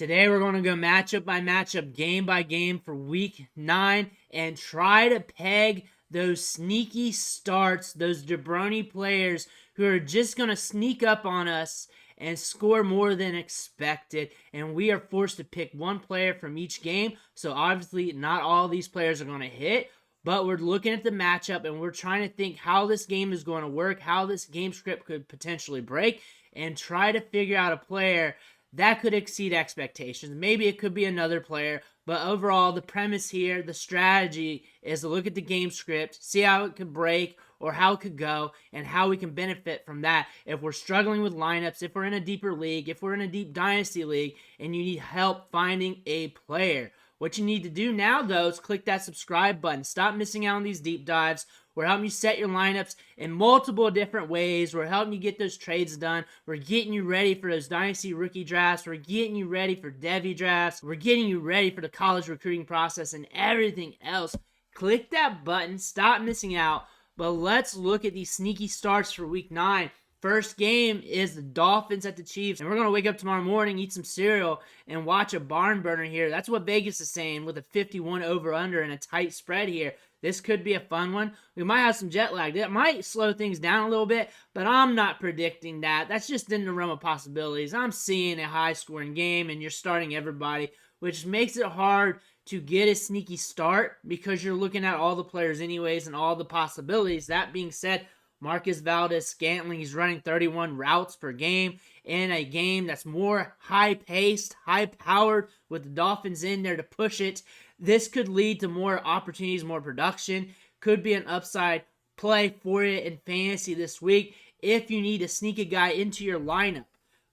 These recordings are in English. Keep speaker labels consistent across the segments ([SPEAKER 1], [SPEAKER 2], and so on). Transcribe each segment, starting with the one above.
[SPEAKER 1] Today we're going to go matchup by matchup, game by game for week 9 and try to peg those sneaky starts, those jabroni players who are just going to sneak up on us and score more than expected. And we are forced to pick one player from each game. So obviously not all these players are going to hit, but we're looking at the matchup and we're trying to think how this game is going to work, how this game script could potentially break, and try to figure out a player that could exceed expectations. Maybe it could be another player, but overall, the premise here, the strategy, is to look at the game script, see how it could break or how it could go, and how we can benefit from that. If we're struggling with lineups, if we're in a deeper league, if we're in a deep dynasty league, and you need help finding a player. What you need to do now, though, is click that subscribe button. Stop missing out on these deep dives. We're helping you set your lineups in multiple different ways. We're helping you get those trades done. We're getting you ready for those dynasty rookie drafts. We're getting you ready for Devy drafts. We're getting you ready for the college recruiting process and everything else. Click that button. Stop missing out. But let's look at these sneaky starts for week 9. First game is the Dolphins at the Chiefs. And we're going to wake up tomorrow morning, eat some cereal, and watch a barn burner here. That's what Vegas is saying with a 51 over-under and a tight spread here. This could be a fun one. We might have some jet lag. That might slow things down a little bit, but I'm not predicting that. That's just in the realm of possibilities. I'm seeing a high-scoring game, and you're starting everybody, which makes it hard to get a sneaky start because you're looking at all the players anyways and all the possibilities. That being said, Marcus Valdes-Scantling is running 31 routes per game in a game that's more high-paced, high-powered with the Dolphins in there to push it. This could lead to more opportunities, more production. Could be an upside play for you in fantasy this week if you need to sneak a guy into your lineup.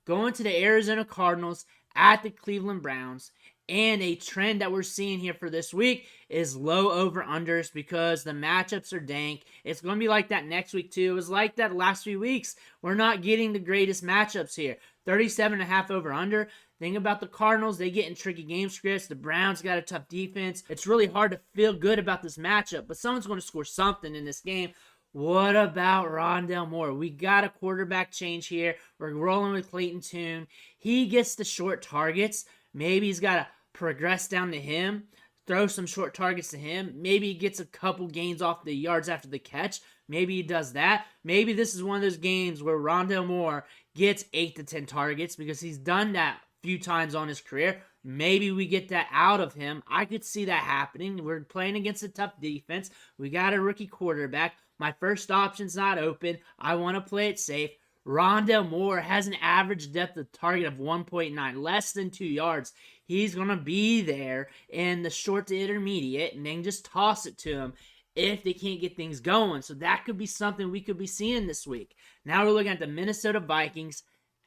[SPEAKER 1] Going to the Arizona Cardinals at the Cleveland Browns. And a trend that we're seeing here for this week is low over-unders because the matchups are dank. It's going to be like that next week too. It was like that last few weeks. We're not getting the greatest matchups here. 37.5 over-under. Think about the Cardinals. They get in tricky game scripts. The Browns got a tough defense. It's really hard to feel good about this matchup, but someone's going to score something in this game. What about Rondale Moore? We got a quarterback change here. We're rolling with Clayton Tune. He gets the short targets. Maybe he's got to progress down to him, throw some short targets to him. Maybe he gets a couple gains off the yards after the catch. Maybe he does that. Maybe this is one of those games where Rondale Moore gets 8 to 10 targets because he's done that a few times on his career. Maybe we get that out of him. I could see that happening. We're playing against a tough defense. We got a rookie quarterback. My first option's not open. I want to play it safe. Rondale Moore has an average depth of target of 1.9, less than 2 yards. He's going to be there in the short to intermediate, and then just toss it to him if they can't get things going. So that could be something we could be seeing this week. Now we're looking at the Minnesota Vikings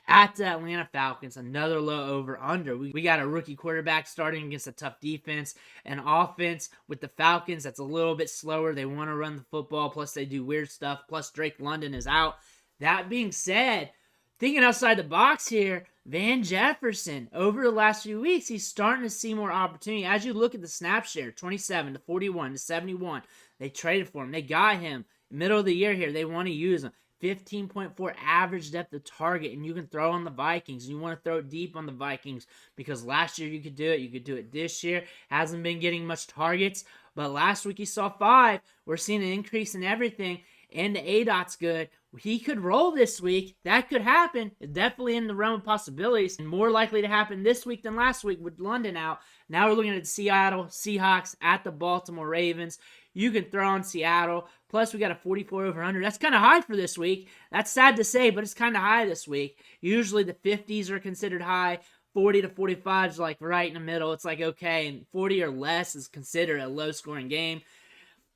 [SPEAKER 1] at the Atlanta Falcons, another low over-under. We got a rookie quarterback starting against a tough defense, an offense with the Falcons that's a little bit slower. They want to run the football, plus they do weird stuff, plus Drake London is out. That being said, thinking outside the box here, Van Jefferson, over the last few weeks, he's starting to see more opportunity. As you look at the snap share, 27 to 41 to 71, they traded for him. They got him. Middle of the year here, they want to use him. 15.4 average depth of target, and you can throw on the Vikings. You want to throw it deep on the Vikings because last year you could do it. You could do it this year. Hasn't been getting much targets, but last week he saw 5. We're seeing an increase in everything, and the ADOT's good. He could roll this week. That could happen. It's definitely in the realm of possibilities, and more likely to happen this week than last week with London out. Now we're looking at the Seattle Seahawks at the Baltimore Ravens. You can throw on Seattle. Plus, we got a 44 over-under. That's kind of high for this week. That's sad to say, but it's kind of high this week. Usually the 50s are considered high. 40 to 45 is like right in the middle. It's like okay, and 40 or less is considered a low-scoring game.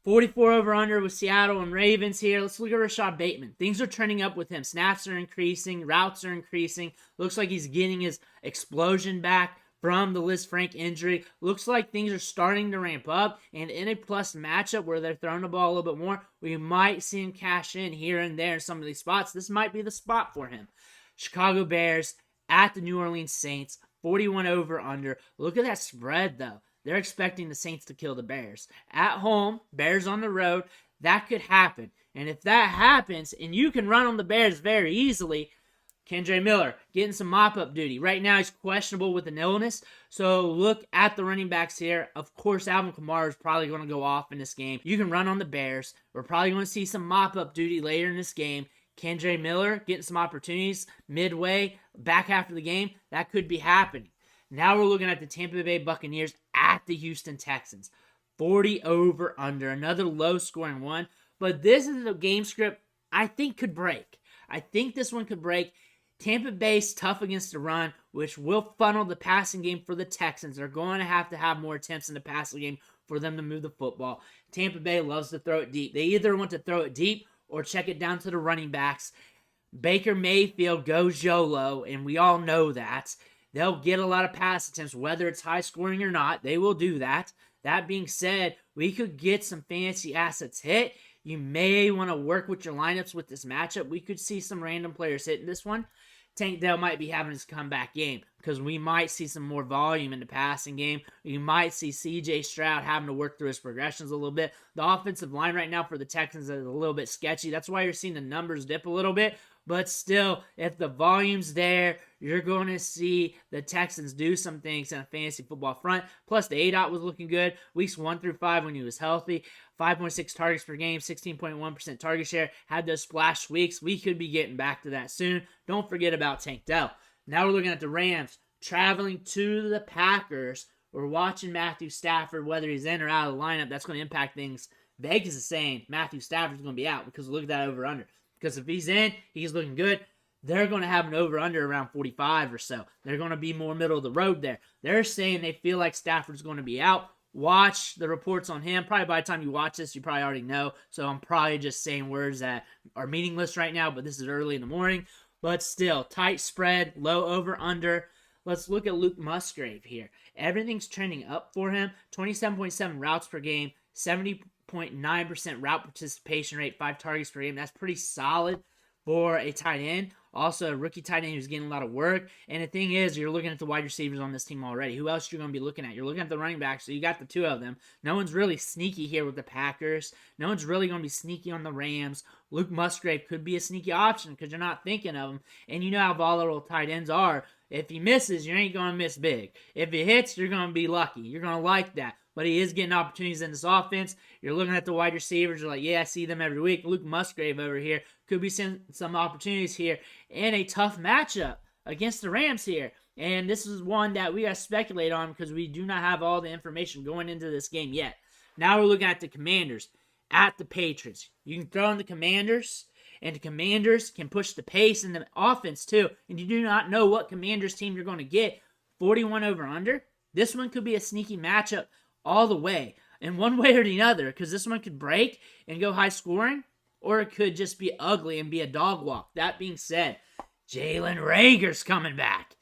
[SPEAKER 1] 44 over-under with Seattle and Ravens here. Let's look at Rashad Bateman. Things are trending up with him. Snaps are increasing. Routes are increasing. Looks like he's getting his explosion back from the Liz Frank injury. Looks like things are starting to ramp up. And in a plus matchup where they're throwing the ball a little bit more, we might see him cash in here and there in some of these spots. This might be the spot for him. Chicago Bears at the New Orleans Saints. 41 over-under. Look at that spread, though. They're expecting the Saints to kill the Bears. At home, Bears on the road, that could happen. And if that happens, and you can run on the Bears very easily, Kendre Miller getting some mop-up duty. Right now, he's questionable with an illness. So look at the running backs here. Of course, Alvin Kamara is probably going to go off in this game. You can run on the Bears. We're probably going to see some mop-up duty later in this game. Kendre Miller getting some opportunities midway, back half of the game. That could be happening. Now we're looking at the Tampa Bay Buccaneers at the Houston Texans. 40 over under. Another low-scoring one. But this is a game script I think could break. I think this one could break. Tampa Bay's tough against the run, which will funnel the passing game for the Texans. They're going to have more attempts in the passing game for them to move the football. Tampa Bay loves to throw it deep. They either want to throw it deep or check it down to the running backs. Baker Mayfield goes YOLO, and we all know that. They'll get a lot of pass attempts, whether it's high scoring or not. They will do that. That being said, we could get some fancy assets hit. You may want to work with your lineups with this matchup. We could see some random players hitting this one. Tank Dell might be having his comeback game because we might see some more volume in the passing game. You might see C.J. Stroud having to work through his progressions a little bit. The offensive line right now for the Texans is a little bit sketchy. That's why you're seeing the numbers dip a little bit. But still, if the volume's there, you're going to see the Texans do some things in a fantasy football front. Plus, the ADOT was looking good. Weeks 1 through 5 when he was healthy. 5.6 targets per game, 16.1% target share. Had those splash weeks. We could be getting back to that soon. Don't forget about Tank Dell. Now we're looking at the Rams traveling to the Packers. We're watching Matthew Stafford, whether he's in or out of the lineup. That's going to impact things. Vegas is saying Matthew Stafford's going to be out because look at that over-under. Because if he's in, he's looking good. They're going to have an over-under around 45 or so. They're going to be more middle of the road there. They're saying they feel like Stafford's going to be out. Watch the reports on him. Probably by the time you watch this, you probably already know. So I'm probably just saying words that are meaningless right now, but this is early in the morning. But still, tight spread, low over-under. Let's look at Luke Musgrave here. Everything's trending up for him. 27.7 routes per game, 70.9% route participation rate, 5 targets per game. That's pretty solid for a tight end. Also, a rookie tight end who's getting a lot of work. And the thing is, you're looking at the wide receivers on this team already. Who else you're going to be looking at? You're looking at the running backs, so you got the 2 of them. No one's really sneaky here with the Packers. No one's really going to be sneaky on the Rams. Luke Musgrave could be a sneaky option because you're not thinking of him. And you know how volatile tight ends are. If he misses, you ain't going to miss big. If he hits, you're going to be lucky. You're going to like that. But he is getting opportunities in this offense. You're looking at the wide receivers. You're like, yeah, I see them every week. Luke Musgrave over here could be some opportunities here in a tough matchup against the Rams here. And this is one that we got to speculate on because we do not have all the information going into this game yet. Now we're looking at the Commanders at the Patriots. You can throw in the Commanders, and the Commanders can push the pace in the offense too. And you do not know what Commanders team you're going to get. 41 over under. This one could be a sneaky matchup all the way, in one way or the other, because this one could break and go high scoring, or it could just be ugly and be a dog walk. That being said, Jalen Reagor's coming back.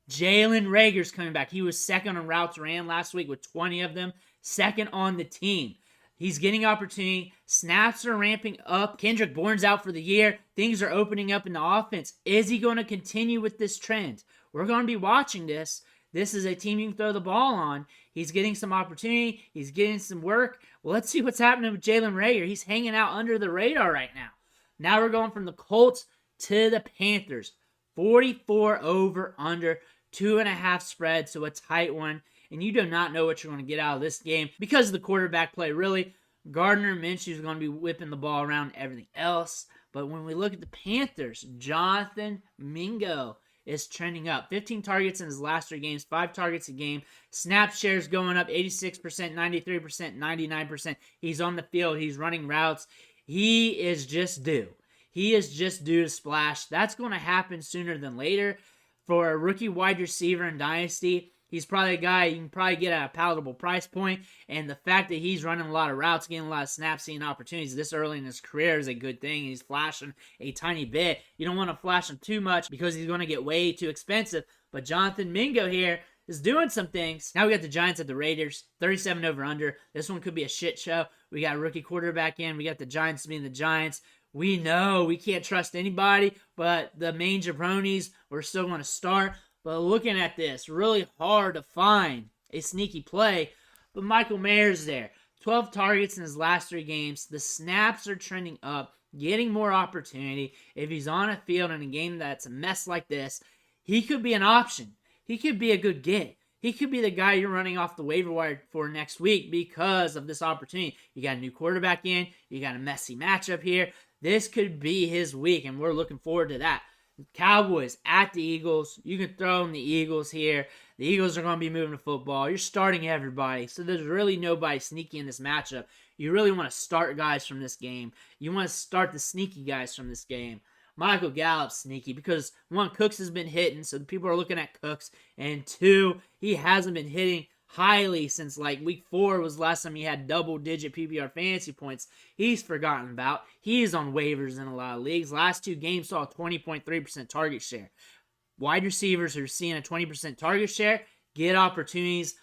[SPEAKER 1] Jalen Reagor's coming back. He was second on routes ran last week with 20 of them, second on the team. He's getting opportunity. Snaps are ramping up. Kendrick Bourne's out for the year. Things are opening up in the offense. Is he going to continue with this trend? We're going to be watching this. This is a team you can throw the ball on. He's getting some opportunity. He's getting some work. Well, let's see what's happening with Jalen Reagor. He's hanging out under the radar right now. Now we're going from the Colts to the Panthers. 44 over under, 2.5 spread, so a tight one. And you do not know what you're going to get out of this game because of the quarterback play, really. Gardner Minshew is going to be whipping the ball around and everything else. But when we look at the Panthers, Jonathan Mingo is trending up. 15 targets in his last 3 games, 5 targets a game. Snap shares going up 86%, 93%, 99%. He's on the field. He's running routes. He is just due. He is just due to splash. That's going to happen sooner than later. For a rookie wide receiver in Dynasty, he's probably a guy you can probably get at a palatable price point, and the fact that he's running a lot of routes, getting a lot of snaps, seeing opportunities this early in his career is a good thing. He's flashing a tiny bit. You don't want to flash him too much because he's going to get way too expensive, but Jonathan Mingo here is doing some things. Now we got the Giants at the Raiders, 37 over under. This one could be a shit show. We got a rookie quarterback in. We got the Giants being the Giants. We know we can't trust anybody, but the main jabronis, we're still going to start. But looking at this, really hard to find a sneaky play. But Michael Mayer's there. 12 targets in his last 3 games. The snaps are trending up. getting more opportunity. If he's on a field in a game that's a mess like this, he could be an option. He could be a good get. He could be the guy you're running off the waiver wire for next week because of this opportunity. You got a new quarterback in. You got a messy matchup here. This could be his week, and we're looking forward to that. Cowboys at the Eagles. You can throw in the Eagles here. The Eagles are going to be moving the football. You're starting everybody, so there's really nobody sneaky in this matchup. You really want to start guys from this game. You want to start the sneaky guys from this game. Michael Gallup's sneaky because, one, Cooks has been hitting, so people are looking at Cooks. And two, he hasn't been hitting highly since like week 4 was last time he had double-digit PPR fantasy points. He's forgotten about. He's on waivers in a lot of leagues. Last 2 games saw a 20.3% target share. Wide receivers who are seeing a 20% target share get opportunities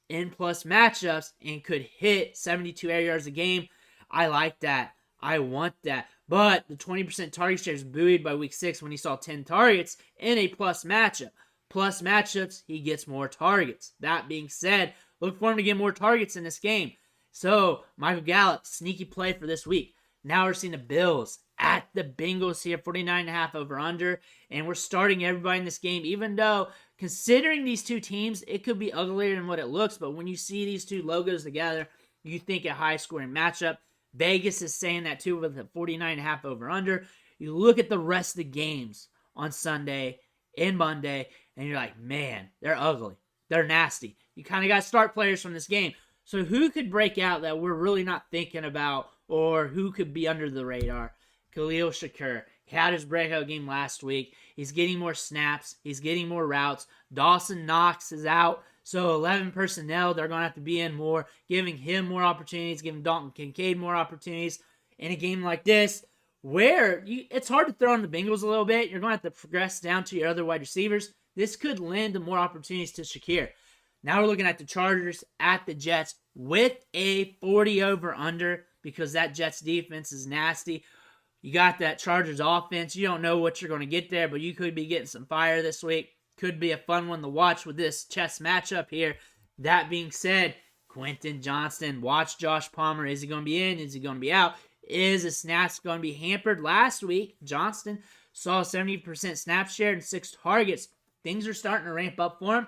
[SPEAKER 1] in plus matchups and could hit 72 air yards a game. I like that. I want that. But the 20% target share is buoyed by week 6 when he saw 10 targets in a plus matchup. Plus matchups, he gets more targets. That being said, look for him to get more targets in this game. So, Michael Gallup, sneaky play for this week. Now we're seeing the Bills at the Bengals here, 49.5 over under. And we're starting everybody in this game, even though considering these two teams, it could be uglier than what it looks. But when you see these two logos together, you think a high-scoring matchup. Vegas is saying that too with a 49.5 over under. You look at the rest of the games on Sunday and Monday, and you're like, man, they're ugly. They're nasty. You kind of got to start players from this game. So who could break out that we're really not thinking about, or who could be under the radar? Khalil Shakur. He had his breakout game last week. He's getting more snaps. He's getting more routes. Dawson Knox is out. So 11 personnel, they're going to have to be in more, giving him more opportunities, giving Dalton Kincaid more opportunities. In a game like this, where it's hard to throw on the Bengals a little bit, you're going to have to progress down to your other wide receivers. This could lend to more opportunities to Shakir. Now we're looking at the Chargers at the Jets with a 40 over under because that Jets defense is nasty. You got that Chargers offense. You don't know what you're going to get there, but you could be getting some fire this week. Could be a fun one to watch with this chess matchup here. That being said, Quentin Johnston, watch Josh Palmer. Is he going to be in? Is he going to be out? Is his snaps going to be hampered? Last week, Johnston saw a 70% snap share and 6 targets. Things are starting to ramp up for him.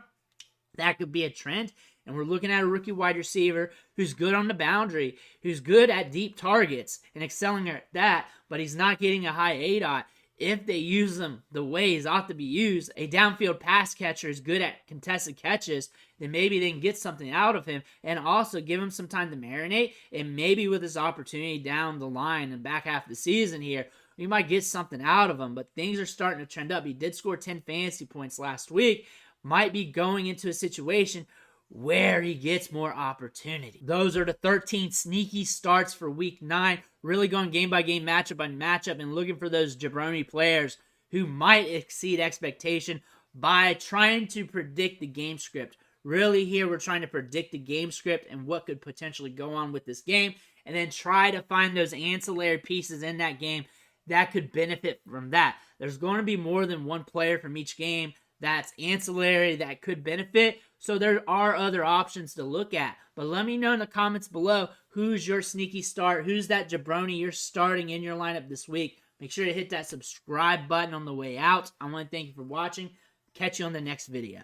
[SPEAKER 1] That could be a trend. And we're looking at a rookie wide receiver who's good on the boundary, who's good at deep targets and excelling at that, but he's not getting a high ADOT. If they use him the way he's ought to be used, a downfield pass catcher is good at contested catches, then maybe they can get something out of him and also give him some time to marinate. And maybe with this opportunity down the line and back half of the season here, we might get something out of him. But things are starting to trend up. He did score 10 fantasy points last week. Might be going into a situation where he gets more opportunity. Those are the 13 sneaky starts for week 9. Really going game by game, matchup by matchup, and looking for those jabroni players who might exceed expectation by trying to predict the game script. Really here, we're trying to predict the game script and what could potentially go on with this game, and then try to find those ancillary pieces in that game that could benefit from that. There's going to be more than one player from each game that's ancillary that could benefit. So there are other options to look at. But let me know in the comments below who's your sneaky start, who's that jabroni you're starting in your lineup this week. Make sure to hit that subscribe button on the way out. I want to thank you for watching. Catch you on the next video.